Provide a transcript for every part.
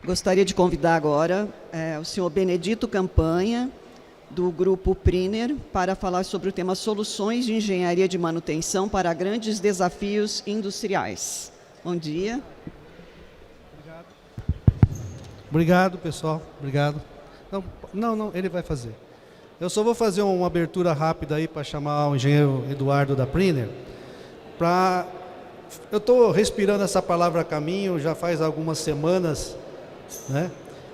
Gostaria de convidar agora o senhor Benedito Campanha, do Grupo Priner, para falar sobre o tema Soluções de Engenharia de Manutenção para Grandes Desafios Industriais. Bom dia. Obrigado, pessoal. Obrigado. Não, ele vai fazer. Eu só vou fazer uma abertura rápida aí para chamar o engenheiro Eduardo da Priner. Eu estou respirando essa palavra caminho já faz algumas semanas, né?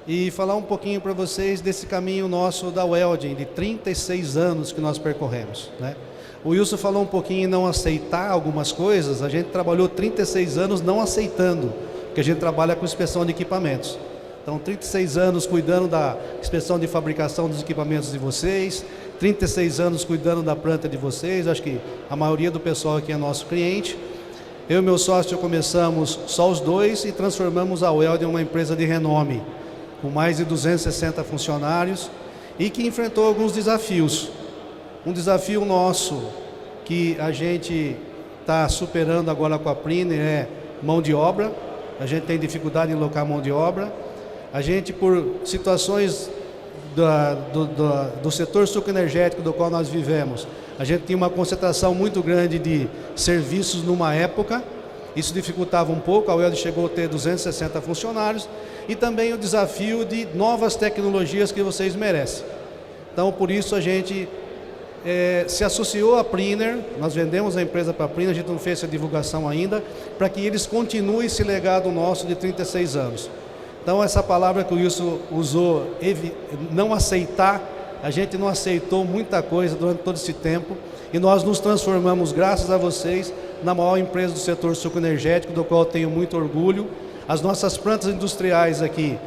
E falar um pouquinho para vocês desse caminho nosso da welding, de 36 anos que nós percorremos, né? O Wilson falou um pouquinho em não aceitar algumas coisas. A gente trabalhou 36 anos não aceitando, porque a gente trabalha com inspeção de equipamentos. Então, 36 anos cuidando da inspeção de fabricação dos equipamentos de vocês, 36 anos cuidando da planta de vocês. Acho que a maioria do pessoal aqui é nosso cliente. Eu e meu sócio começamos só os dois e transformamos a Welding em uma empresa de renome, com mais de 260 funcionários e que enfrentou alguns desafios. Um desafio nosso que a gente está superando agora com a Priner é mão de obra. A gente tem dificuldade em alocar mão de obra. A gente, por situações do setor sucroenergético do qual nós vivemos, a gente tinha uma concentração muito grande de serviços numa época. Isso dificultava um pouco. A Welding chegou a ter 260 funcionários. E também o desafio de novas tecnologias que vocês merecem. Então, por isso a gente se associou à Priner. Nós vendemos a empresa para a Priner, a gente não fez essa divulgação ainda, para que eles continuem esse legado nosso de 36 anos. Então, essa palavra que o Wilson usou, não aceitar, a gente não aceitou muita coisa durante todo esse tempo e nós nos transformamos, graças a vocês, na maior empresa do setor sucroenergético, do qual eu tenho muito orgulho. As nossas plantas industriais aqui,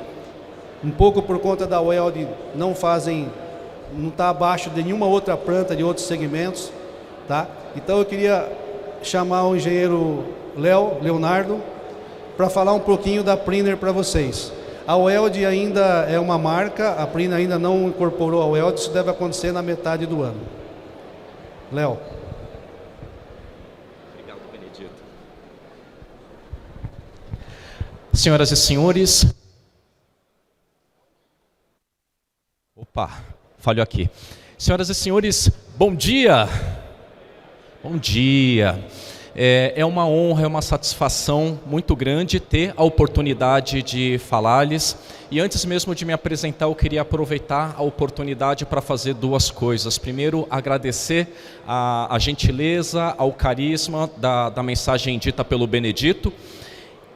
um pouco por conta da Welding, não está abaixo de nenhuma outra planta de outros segmentos, tá? Então eu queria chamar o engenheiro Leonardo para falar um pouquinho da Priner para vocês. A Welding ainda é uma marca, a Priner ainda não incorporou a Welding, isso deve acontecer na metade do ano. Léo. Obrigado, Benedito. Senhoras e senhores... Opa, falhou aqui. Senhoras e senhores, bom dia! Bom dia! É uma honra, é uma satisfação muito grande ter a oportunidade de falar-lhes. E antes mesmo de me apresentar, eu queria aproveitar a oportunidade para fazer duas coisas. Primeiro, agradecer a gentileza, ao carisma da mensagem dita pelo Benedito.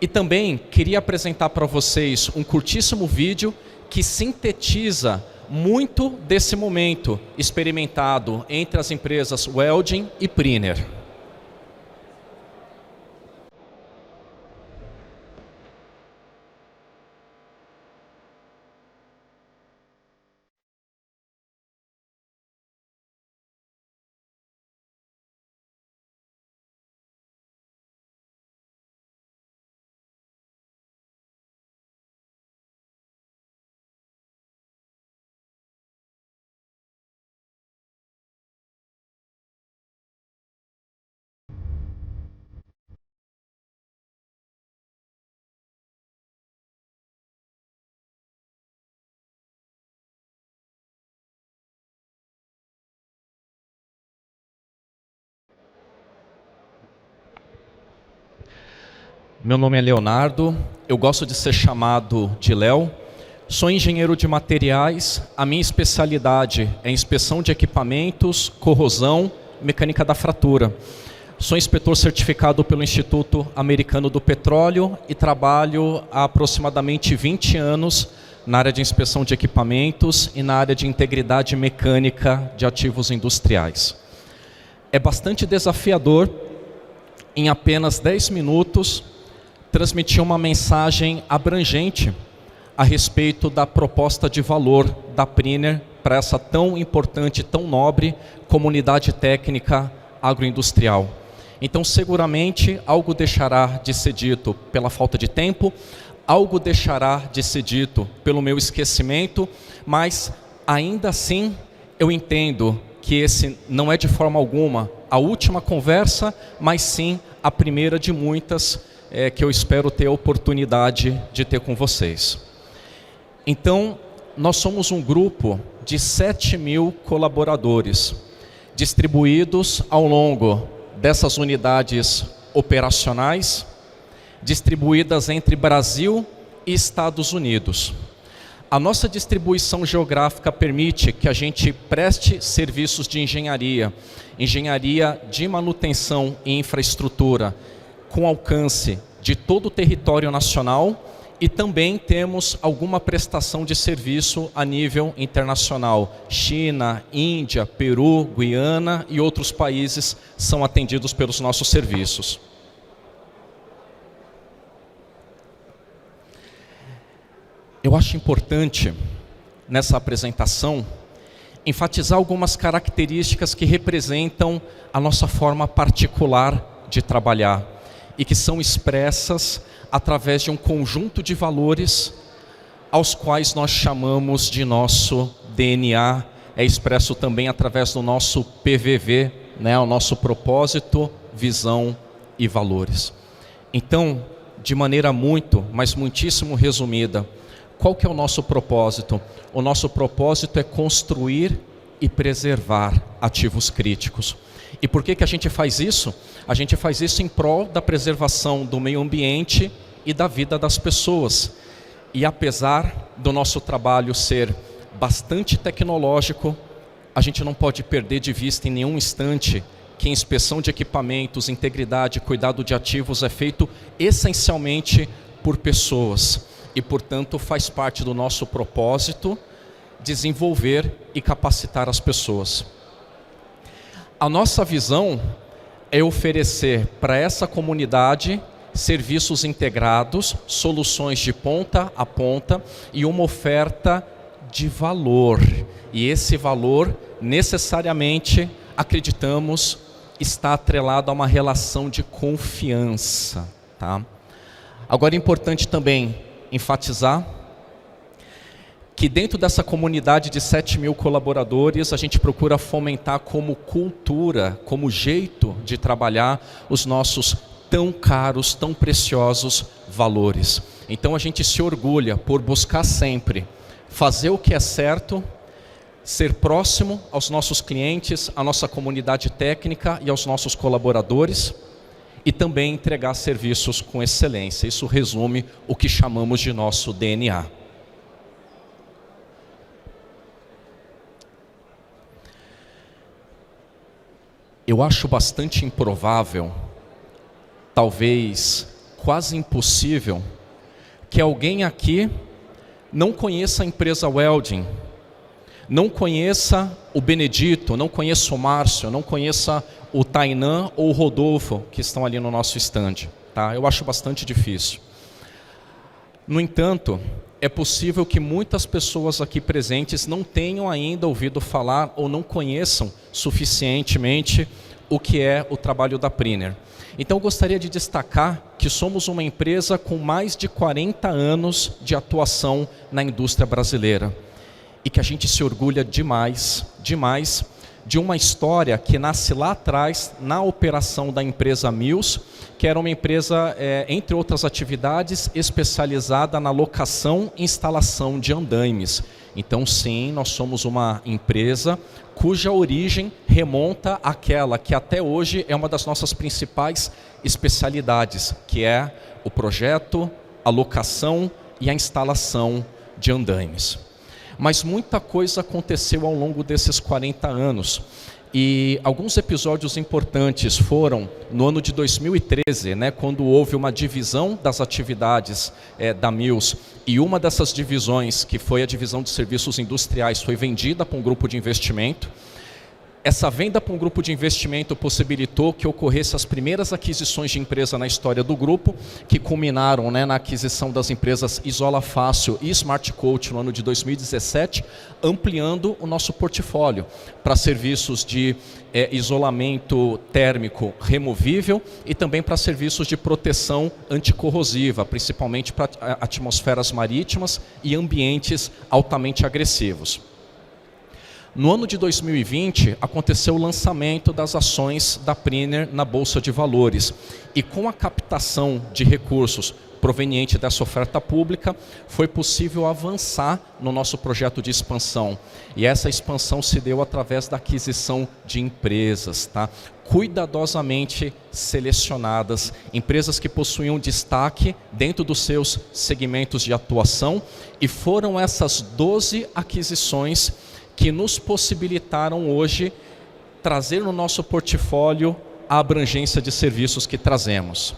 E também queria apresentar para vocês um curtíssimo vídeo que sintetiza muito desse momento experimentado entre as empresas Welding e Priner. Meu nome é Leonardo, eu gosto de ser chamado de Léo. Sou engenheiro de materiais, a minha especialidade é inspeção de equipamentos, corrosão, mecânica da fratura. Sou inspetor certificado pelo Instituto Americano do Petróleo e trabalho há aproximadamente 20 anos na área de inspeção de equipamentos e na área de integridade mecânica de ativos industriais. É bastante desafiador, em apenas 10 minutos, transmitir uma mensagem abrangente a respeito da proposta de valor da Priner para essa tão importante, tão nobre comunidade técnica agroindustrial. Então, seguramente, algo deixará de ser dito pela falta de tempo, algo deixará de ser dito pelo meu esquecimento, mas, ainda assim, eu entendo que esse não é de forma alguma a última conversa, mas sim a primeira de muitas que eu espero ter a oportunidade de ter com vocês. Então, nós somos um grupo de 7.000 colaboradores, distribuídos ao longo dessas unidades operacionais, distribuídas entre Brasil e Estados Unidos. A nossa distribuição geográfica permite que a gente preste serviços de engenharia de manutenção e infraestrutura, com alcance de todo o território nacional, e também temos alguma prestação de serviço a nível internacional. China, Índia, Peru, Guiana e outros países são atendidos pelos nossos serviços. Eu acho importante, nessa apresentação, enfatizar algumas características que representam a nossa forma particular de trabalhar e que são expressas através de um conjunto de valores aos quais nós chamamos de nosso DNA, é expresso também através do nosso PVV, o nosso propósito, visão e valores. Então, de maneira mas muitíssimo resumida, qual que é o nosso propósito? O nosso propósito é construir e preservar ativos críticos. E por que a gente faz isso? A gente faz isso em prol da preservação do meio ambiente e da vida das pessoas. E apesar do nosso trabalho ser bastante tecnológico, a gente não pode perder de vista em nenhum instante que a inspeção de equipamentos, integridade e cuidado de ativos é feito essencialmente por pessoas. E, portanto, faz parte do nosso propósito desenvolver e capacitar as pessoas. A nossa visão é oferecer para essa comunidade serviços integrados, soluções de ponta a ponta e uma oferta de valor. E esse valor, necessariamente, acreditamos, está atrelado a uma relação de confiança. Tá? Agora, é importante também enfatizar que dentro dessa comunidade de 7.000 colaboradores, a gente procura fomentar como cultura, como jeito de trabalhar os nossos tão caros, tão preciosos valores. Então a gente se orgulha por buscar sempre fazer o que é certo, ser próximo aos nossos clientes, à nossa comunidade técnica e aos nossos colaboradores, e também entregar serviços com excelência. Isso resume o que chamamos de nosso DNA. Eu acho bastante improvável, talvez quase impossível, que alguém aqui não conheça a empresa Welding, não conheça o Benedito, não conheça o Márcio, não conheça o Tainan ou o Rodolfo, que estão ali no nosso stand. Tá? Eu acho bastante difícil. No entanto, é possível que muitas pessoas aqui presentes não tenham ainda ouvido falar ou não conheçam suficientemente o que é o trabalho da Priner. Então, eu gostaria de destacar que somos uma empresa com mais de 40 anos de atuação na indústria brasileira e que a gente se orgulha demais de uma história que nasce lá atrás na operação da empresa Mills, que era uma empresa, entre outras atividades, especializada na locação e instalação de andaimes. Então, sim, nós somos uma empresa cuja origem remonta àquela que até hoje é uma das nossas principais especialidades, que é o projeto, a locação e a instalação de andaimes. Mas muita coisa aconteceu ao longo desses 40 anos. E alguns episódios importantes foram no ano de 2013, quando houve uma divisão das atividades da Mills, e uma dessas divisões, que foi a divisão de serviços industriais, foi vendida para um grupo de investimento. Essa venda para um grupo de investimento possibilitou que ocorressem as primeiras aquisições de empresa na história do grupo, que culminaram na aquisição das empresas Isola Fácil e Smart Coat no ano de 2017, ampliando o nosso portfólio para serviços de isolamento térmico removível e também para serviços de proteção anticorrosiva, principalmente para atmosferas marítimas e ambientes altamente agressivos. No ano de 2020, aconteceu o lançamento das ações da Priner na Bolsa de Valores. E com a captação de recursos proveniente dessa oferta pública, foi possível avançar no nosso projeto de expansão. E essa expansão se deu através da aquisição de empresas, tá? Cuidadosamente selecionadas, empresas que possuíam destaque dentro dos seus segmentos de atuação, e foram essas 12 aquisições que nos possibilitaram hoje trazer no nosso portfólio a abrangência de serviços que trazemos.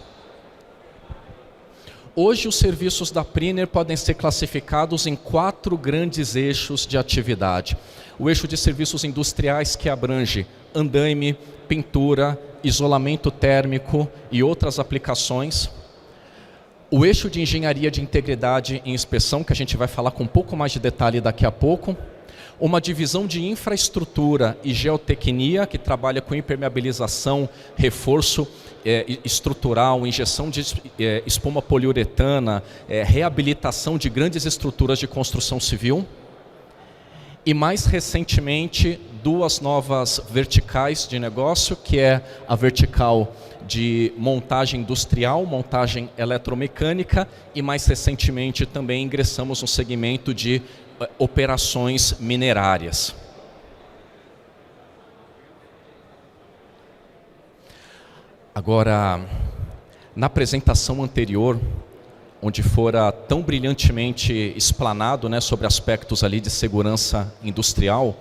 Hoje os serviços da Priner podem ser classificados em 4 grandes eixos de atividade. O eixo de serviços industriais, que abrange andaime, pintura, isolamento térmico e outras aplicações. O eixo de engenharia de integridade e inspeção, que a gente vai falar com um pouco mais de detalhe daqui a pouco. Uma divisão de infraestrutura e geotecnia, que trabalha com impermeabilização, reforço estrutural, injeção de espuma poliuretana, reabilitação de grandes estruturas de construção civil. E mais recentemente, 2 novas verticais de negócio, que é a vertical de montagem industrial, montagem eletromecânica, e mais recentemente também ingressamos no segmento de operações minerárias. Agora, na apresentação anterior, onde fora tão brilhantemente explanado, né, sobre aspectos ali de segurança industrial,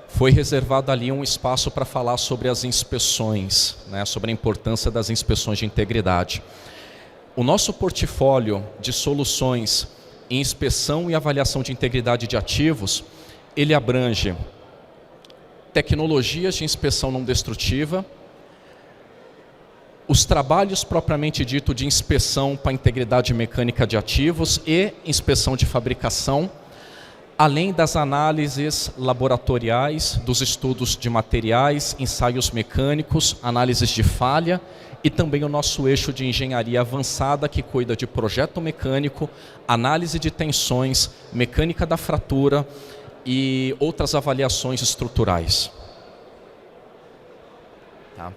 foi reservado ali um espaço para falar sobre as inspeções, né, sobre a importância das inspeções de integridade. O nosso portfólio de soluções em inspeção e avaliação de integridade de ativos, ele abrange tecnologias de inspeção não destrutiva, os trabalhos propriamente dito de inspeção para a integridade mecânica de ativos e inspeção de fabricação, além das análises laboratoriais, dos estudos de materiais, ensaios mecânicos, análises de falha, e também o nosso eixo de engenharia avançada, que cuida de projeto mecânico, análise de tensões, mecânica da fratura e outras avaliações estruturais. Tá.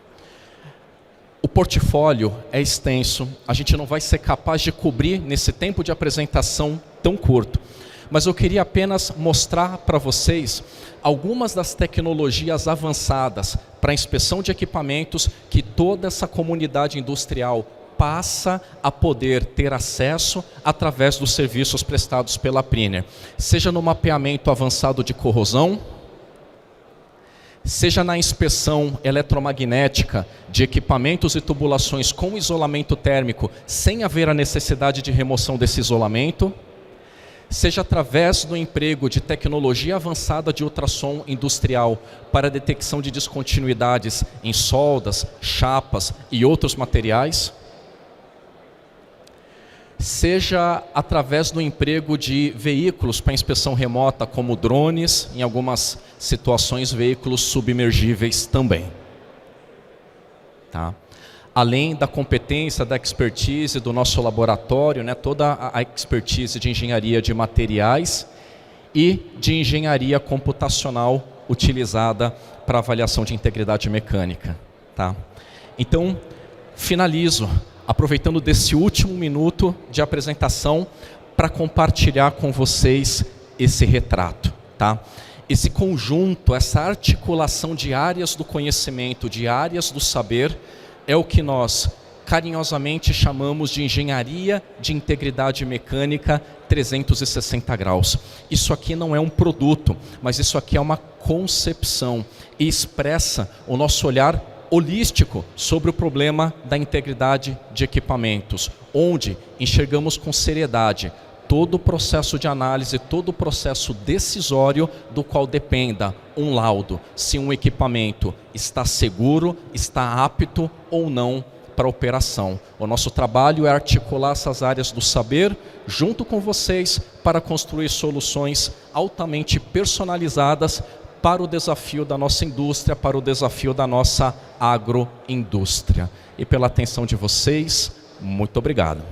O portfólio é extenso, a gente não vai ser capaz de cobrir nesse tempo de apresentação tão curto. Mas eu queria apenas mostrar para vocês algumas das tecnologias avançadas para a inspeção de equipamentos que toda essa comunidade industrial passa a poder ter acesso através dos serviços prestados pela Priner. Seja no mapeamento avançado de corrosão, seja na inspeção eletromagnética de equipamentos e tubulações com isolamento térmico, sem haver a necessidade de remoção desse isolamento, seja através do emprego de tecnologia avançada de ultrassom industrial para a detecção de descontinuidades em soldas, chapas e outros materiais, seja através do emprego de veículos para inspeção remota, como drones, em algumas situações veículos submergíveis também. Tá? Além da competência, da expertise do nosso laboratório, né, toda a expertise de engenharia de materiais e de engenharia computacional utilizada para avaliação de integridade mecânica. Tá? Então, finalizo aproveitando desse último minuto de apresentação para compartilhar com vocês esse retrato. Tá? Esse conjunto, essa articulação de áreas do conhecimento, de áreas do saber, é o que nós carinhosamente chamamos de engenharia de integridade mecânica 360 graus. Isso aqui não é um produto, mas isso aqui é uma concepção e expressa o nosso olhar holístico sobre o problema da integridade de equipamentos, onde enxergamos com seriedade todo o processo de análise, todo o processo decisório do qual dependa um laudo, se um equipamento está seguro, está apto ou não para a operação. O nosso trabalho é articular essas áreas do saber junto com vocês para construir soluções altamente personalizadas para o desafio da nossa indústria, para o desafio da nossa agroindústria. E pela atenção de vocês, muito obrigado.